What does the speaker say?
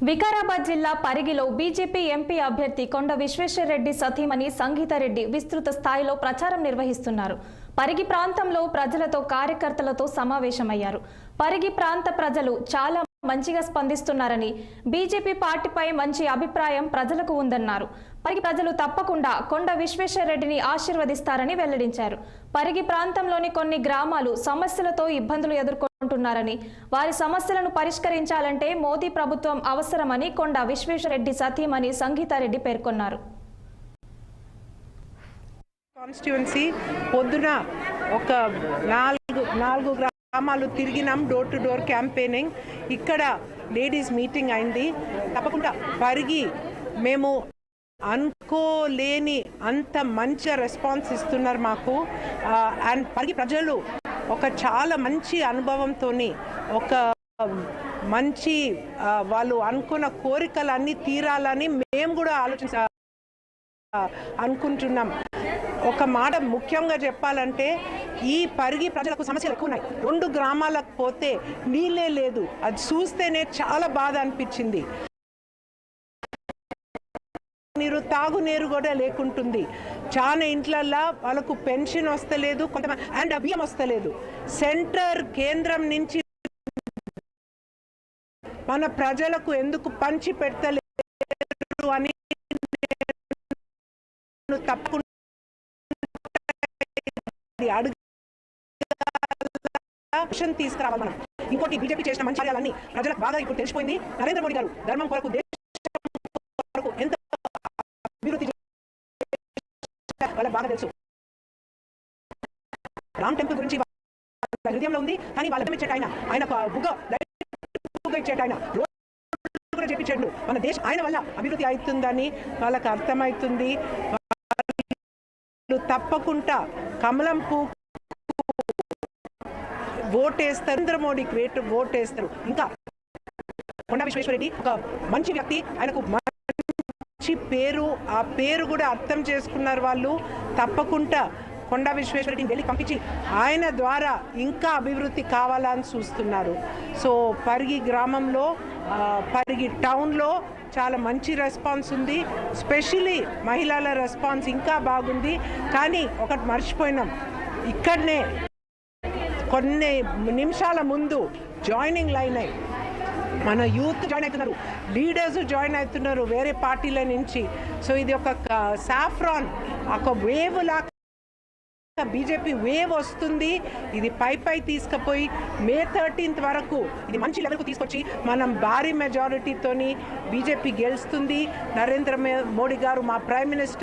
వికారాబాద్ జిల్లా పరిగిలో BJP MP అభ్యర్థి కొండ విశ్వేశ్వరరెడ్డి సతీమణి సంగీతారెడ్డి విస్తృత స్థాయిలో ప్రచారం నిర్వహిస్తున్నారు. పరిగి ప్రాంతంలో ప్రజలతో కార్యకర్తలతో సమావేశమయ్యారు. పరిగి ప్రాంత ప్రజలు చాలా మంచిగా స్పందిస్తున్నారని, బీజేపీ పార్టీపై మంచి అభిప్రాయం ప్రజలకు ఉందన్నారు. పరిగి ప్రజలు తప్పకుండా కొండ విశ్వేశ్వరరెడ్డిని ఆశీర్వదిస్తారని వెల్లడించారు. పరిగి ప్రాంతంలోని కొన్ని గ్రామాలు సమస్యలతో ఇబ్బందులు ఎదుర్కొంటున్నారని, వారి సమస్యలను పరిష్కరించాలంటే మోదీ ప్రభుత్వం అవసరమని కొండ విశ్వేశ్వరరెడ్డి సతీమణి సంగీతారెడ్డి పేర్కొన్నారు. కాన్స్టిట్యుయెన్సీ పొద్దున ఒక నాలుగు గ్రామాలు తిరిగినాం, డోర్ టు డోర్ క్యాంపెయినింగ్. ఇక్కడ లేడీస్ మీటింగ్ అయింది. తప్పకుండా పరిగి మేము అనుకోలేని అంత మంచి రెస్పాన్స్ ఇస్తున్నారు మాకు. అండ్ పరిగి ప్రజలు ఒక చాలా మంచి అనుభవంతో ఒక మంచి వాళ్ళు అనుకున్న కోరికలన్నీ తీరాలని మేము కూడా అనుకుంటున్నాం. ఒక మాట ముఖ్యంగా చెప్పాలంటే, ఈ పరిగి ప్రజలకు సమస్యలు ఎక్కువ ఉన్నాయి. 2 గ్రామాలకు పోతే నీళ్ళే లేదు. అది చూస్తేనే చాలా బాధ అనిపించింది. తాగునీరు కూడా లేకుంటుంది. చాలా ఇంట్లల్లో వాళ్ళకు పెన్షన్ వస్తలేదు, కొంతమంది అండ్ బియ్యం వస్తలేదు. సెంటర్ కేంద్రం నుంచి మన ప్రజలకు ఎందుకు పంచి పెడతలేదు అని తప్పకుండా తీసుకురావాలి మనం. ఇంకోటి, బీజేపీ చేసిన మంచి కార్యాలన్నీ ప్రజలకు బాగా ఇప్పుడు తెలిసిపోయింది. నరేంద్ర మోడీ గారు ధర్మం కొరకు, దేశం ఎంత అభివృద్ధి వాళ్ళకి బాగా తెలుసు. రామ్ టెంపుల్ గురించి హృదయంలో ఉంది, కానీ వాళ్ళ ఇచ్చేట ఆయన బుగ్గ ఇచ్చేట ఆయన కూడా చెప్పించాడు. మన దేశం ఆయన వల్ల అభివృద్ధి అవుతుందని వాళ్ళకి అర్థమవుతుంది. తప్పకుండా కమలం పూ ఓటేస్తారు, నరేంద్ర మోడీకి ఓటేస్తారు. ఇంకా కొండ విశ్వేశ్వరరెడ్డి ఒక మంచి వ్యక్తి, ఆయనకు మంచి పేరు, ఆ పేరు కూడా అర్థం చేసుకున్నారు వాళ్ళు. తప్పకుండా కొండ విశ్వేశ్వరరెడ్డిని వెళ్ళి పంపించి ఆయన ద్వారా ఇంకా అభివృద్ధి కావాలని చూస్తున్నారు. సో పరిగి గ్రామంలో, పరిగి టౌన్లో చాలా మంచి రెస్పాన్స్ ఉంది. స్పెషలీ మహిళల రెస్పాన్స్ ఇంకా బాగుంది. కానీ ఒకటి మర్చిపోయినాం, ఇక్కడనే కొన్ని నిమిషాల ముందు జాయినింగ్ లైన్ అయ్యి మన యూత్ జాయిన్ అవుతున్నారు, లీడర్స్ జాయిన్ అవుతున్నారు వేరే పార్టీల నుంచి. సో ఇది ఒక సాఫ్రాన్, ఒక వేవ్ లాగా బీజేపీ వేవ్ వస్తుంది. ఇది పై తీసుకుపోయి మే 13th వరకు ఇది మంచి లెవెల్కు తీసుకొచ్చి మనం భారీ మెజారిటీతోని బీజేపీ గెలుస్తుంది. నరేంద్ర మోడీ గారు మా ప్రైమ్ మినిస్టర్